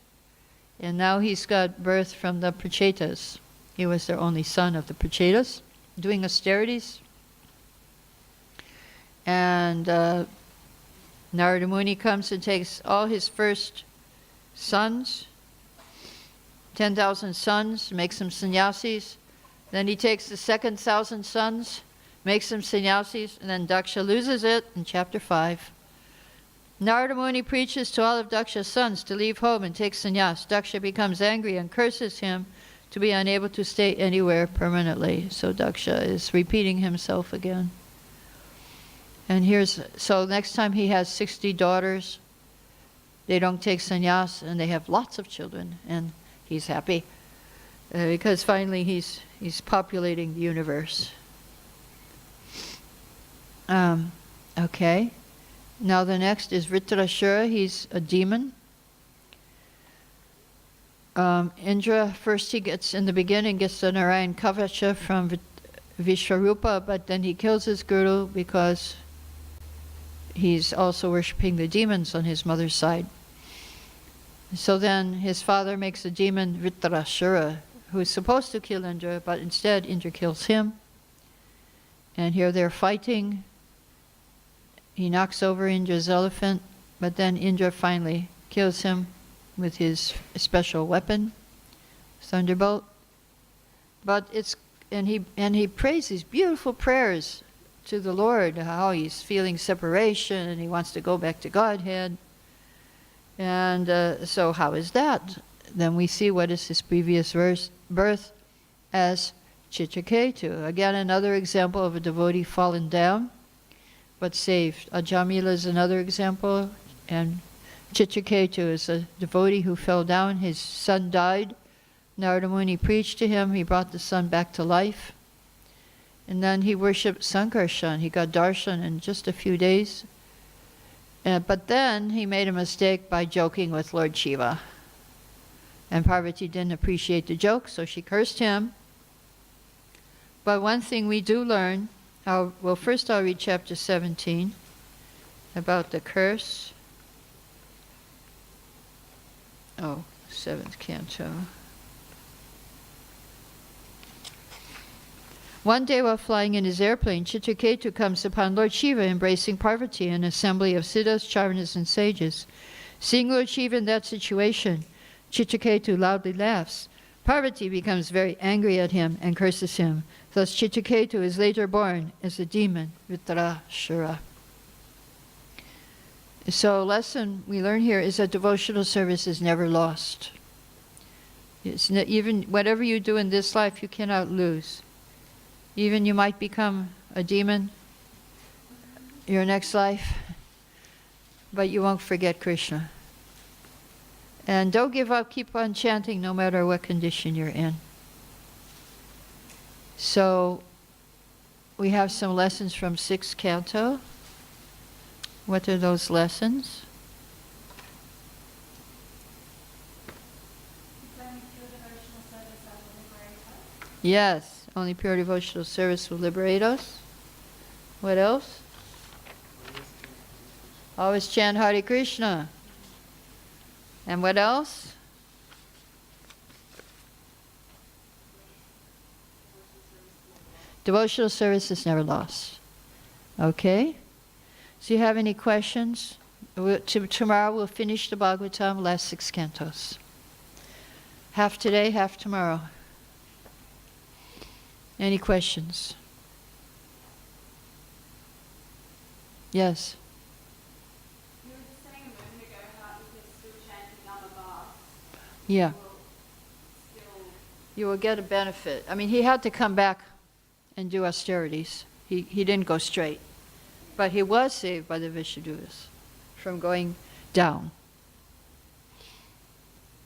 And now he's got birth from the Prachetas. He was their only son of the Prachetas, doing austerities. And Narada Muni comes and takes all his first sons, 10,000 sons, makes them sannyasis. Then he takes the second 1,000 sons, makes them sannyasis, and then Daksha loses it in chapter 5. Narada Muni preaches to all of Daksha's sons to leave home and take sannyas. Daksha becomes angry and curses him to be unable to stay anywhere permanently. So Daksha is repeating himself again. And so next time he has 60 daughters, they don't take sannyas, and they have lots of children, and he's happy because finally he's populating the universe. Okay. Now the next is Vritarashura. He's a demon. Indra, first he gets, in the beginning, gets the Narayani Kavacha from Vishwarupa, but then he kills his guru because he's also worshipping the demons on his mother's side. So then his father makes a demon, Vritarashura, who is supposed to kill Indra, but instead Indra kills him. And here they're fighting. He knocks over Indra's elephant, but then Indra finally kills him with his special weapon, thunderbolt. But he prays these beautiful prayers to the Lord, how he's feeling separation and he wants to go back to Godhead. And so how is that? Then we see what is his previous birth as Chitraketu. Again, another example of a devotee fallen down, but saved. Ajamila is another example, and Chitraketu is a devotee who fell down. His son died. Narada Muni preached to him. He brought the son back to life. And then he worshipped Sankarshan. He got darshan in just a few days. But then he made a mistake by joking with Lord Shiva. And Parvati didn't appreciate the joke, so she cursed him. But one thing we do learn, first I'll read chapter 17 about the curse. Oh, 7th canto. One day while flying in his airplane, Chitraketu comes upon Lord Shiva embracing Parvati, an assembly of siddhas, charvanas, and sages. Seeing Lord Shiva in that situation, Chitraketu loudly laughs. Parvati becomes very angry at him and curses him. Thus Chitraketu is later born as a demon, Vritarashura. So a lesson we learn here is that devotional service is never lost. Even whatever you do in this life, you cannot lose. Even you might become a demon your next life, but you won't forget Krishna. And don't give up, keep on chanting no matter what condition you're in. So we have some lessons from 6th canto. What are those lessons? Yes, only pure devotional service will liberate us. What else? Always chant Hare Krishna. And what else? Devotional service is never lost. Okay? So you have any questions? Tomorrow we'll finish the Bhagvatam, last 6 cantos. Half today, half tomorrow. Any questions? Yes? You were just saying a moment ago how if you're still chanting Namabas, Yeah. still... You will get a benefit. I mean, he had to come back and do austerities. He didn't go straight. But he was saved by the Vishuddhas from going down.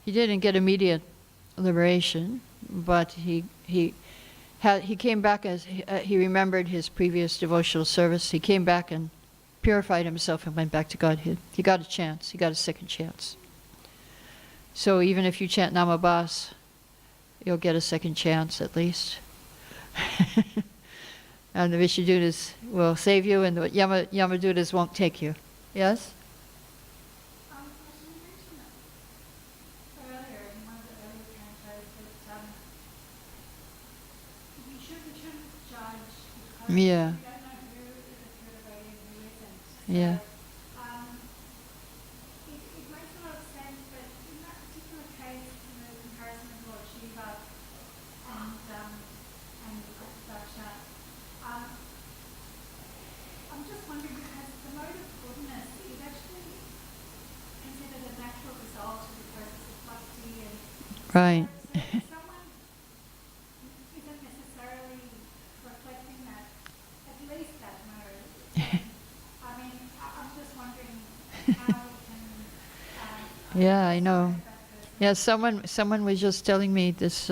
He didn't get immediate liberation, but he came back as he remembered his previous devotional service. He came back and purified himself and went back to Godhead. He got a chance. He got a second chance. So even if you chant Namabas, you'll get a second chance at least. And the Vishuddhas will save you, and the Yamadutas won't take you. Yes? You mentioned earlier in one of the earlier cantos that we shouldn't judge because Yeah. we don't know who is a pure devotee and who isn't. Yeah. It makes a lot of sense, but in that particular case, in the comparison of Lord Shiva and Daksha, I'm just wondering because the mode of goodness is actually considered a natural result of the process of bhakti, and Right. so if someone isn't necessarily reflecting that, at least that mode, I mean, I'm just wondering how we can Yeah, I know. that person. Yeah, someone was just telling me this.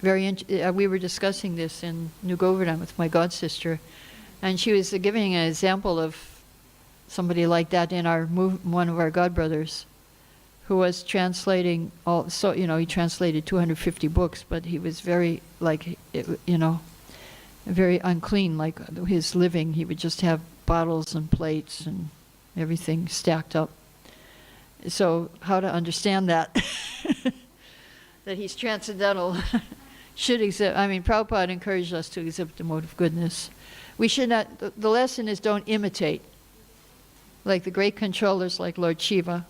We were discussing this in New Govardhan with my god sister, and she was giving an example of somebody like that in one of our god brothers, who was translating he translated 250 books, but he was very very unclean. Like his living, he would just have bottles and plates and everything stacked up. So how to understand that? That he's transcendental should exhibit. I mean, Prabhupada encouraged us to exhibit the mode of goodness. We should not, the lesson is don't imitate. Like the great controllers like Lord Shiva.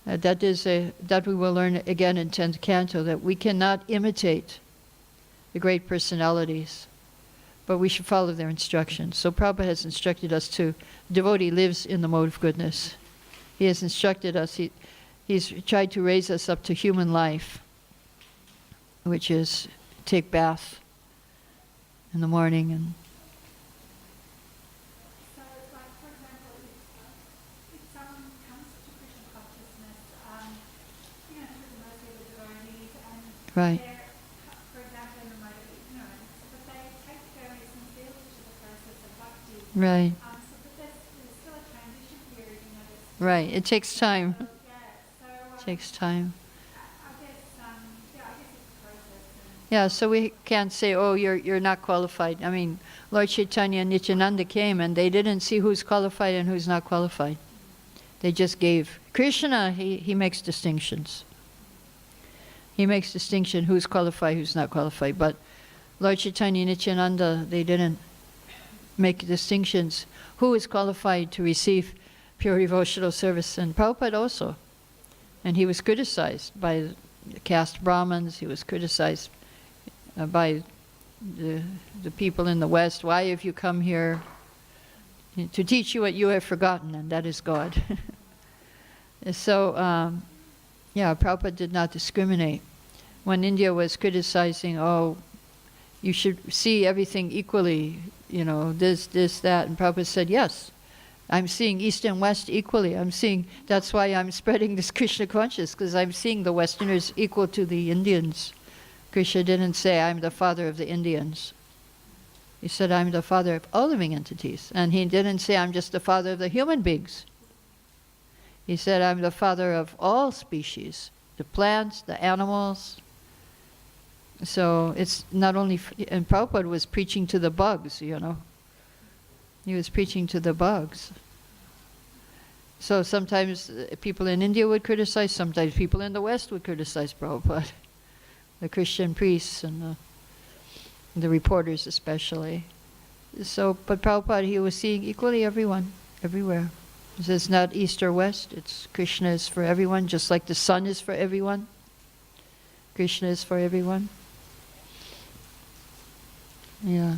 That we will learn again in 10th canto, that we cannot imitate the great personalities, but we should follow their instructions. So Prabhupada has instructed us to, devotee lives in the mode of goodness. He has instructed us, he's tried to raise us up to human life, which is take bath in the morning. And So it's like, for example, if someone comes to Krishna consciousness, through the mercy of the devotees, and right, they're, for example, in the mode of ignorance, but they take very sincerely to the process of bhakti. right, But there's still a transition period, right. It takes time. So, yeah, It takes time. I guess, I guess it's a process. Yeah, so we can't say, oh, you're not qualified. I mean, Lord Chaitanya and Nityananda came and they didn't see who's qualified and who's not qualified. They just gave. Krishna, he makes distinctions. He makes distinction who's qualified, who's not qualified. But Lord Chaitanya and Nityananda, they didn't make distinctions. Who is qualified to receive pure devotional service? And Prabhupada also. And he was criticized by the caste Brahmins. He was criticized by the people in the West. Why have you come here? To teach you what you have forgotten, and that is God. So, yeah, Prabhupada did not discriminate. When India was criticizing, oh, you should see everything equally, this, that, and Prabhupada said, yes, I'm seeing East and West equally. That's why I'm spreading this Krishna consciousness, because I'm seeing the Westerners equal to the Indians. Krishna didn't say, I'm the father of the Indians. He said, I'm the father of all living entities. And he didn't say, I'm just the father of the human beings. He said, I'm the father of all species, the plants, the animals. So it's not only, and Prabhupada was preaching to the bugs, He was preaching to the bugs. So sometimes people in India would criticize, sometimes people in the West would criticize Prabhupada. The Christian priests and the reporters especially. So, but Prabhupada, he was seeing equally everyone, everywhere. He says it's not East or West, it's Krishna is for everyone, just like the sun is for everyone. Krishna is for everyone. Yeah.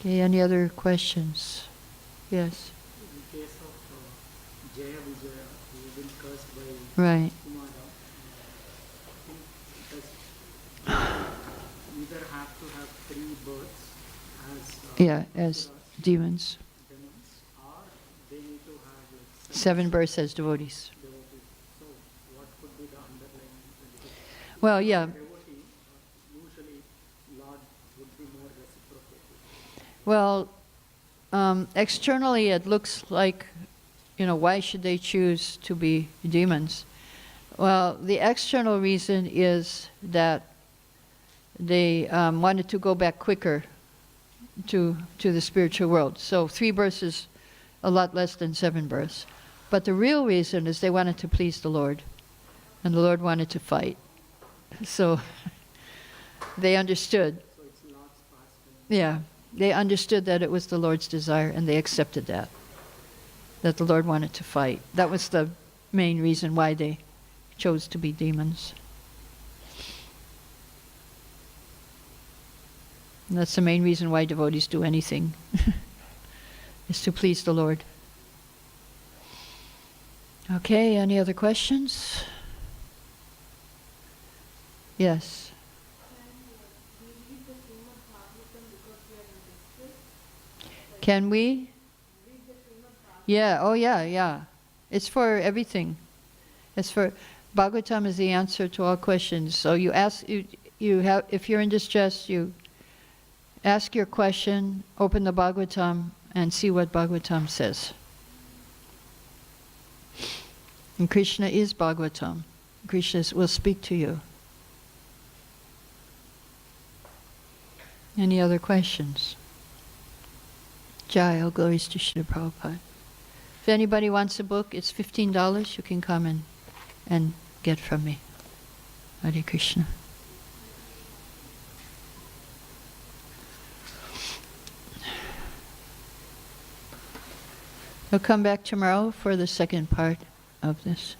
Okay, any other questions? Yes. In case of Jaya Vijaya, who has been cursed by Right. Kumara, I think it has either have to have 3 births Yeah, as demons. or they need to have 7 births as devotees. devotees. So what could be the underlying? Well, yeah. Devotee, usually Lord would be more reciprocated. Well, externally it looks like, why should they choose to be demons? Well, the external reason is that they wanted to go back quicker to the spiritual world. So 3 births is a lot less than 7 births. But the real reason is they wanted to please the Lord. And the Lord wanted to fight. So they understood. So it's Lord's pastime. Yeah, they understood that it was the Lord's desire, and they accepted that the Lord wanted to fight. That was the main reason why they chose to be demons. And that's the main reason why devotees do anything, is to please the Lord. Okay, any other questions? Yes. Can we? Yeah, oh yeah, yeah. It's for everything. It's for, Bhagavatam is the answer to all questions. So you ask, you have, if you're in distress, you ask your question, open the Bhagavatam, and see what Bhagavatam says. And Krishna is Bhagavatam. Krishna will speak to you. Any other questions? Jai, all glories to Srila Prabhupada. If anybody wants a book, it's $15. You can come and get from me. Hare Krishna. We'll come back tomorrow for the second part of this.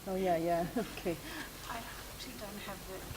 Oh, yeah, okay. I actually don't have the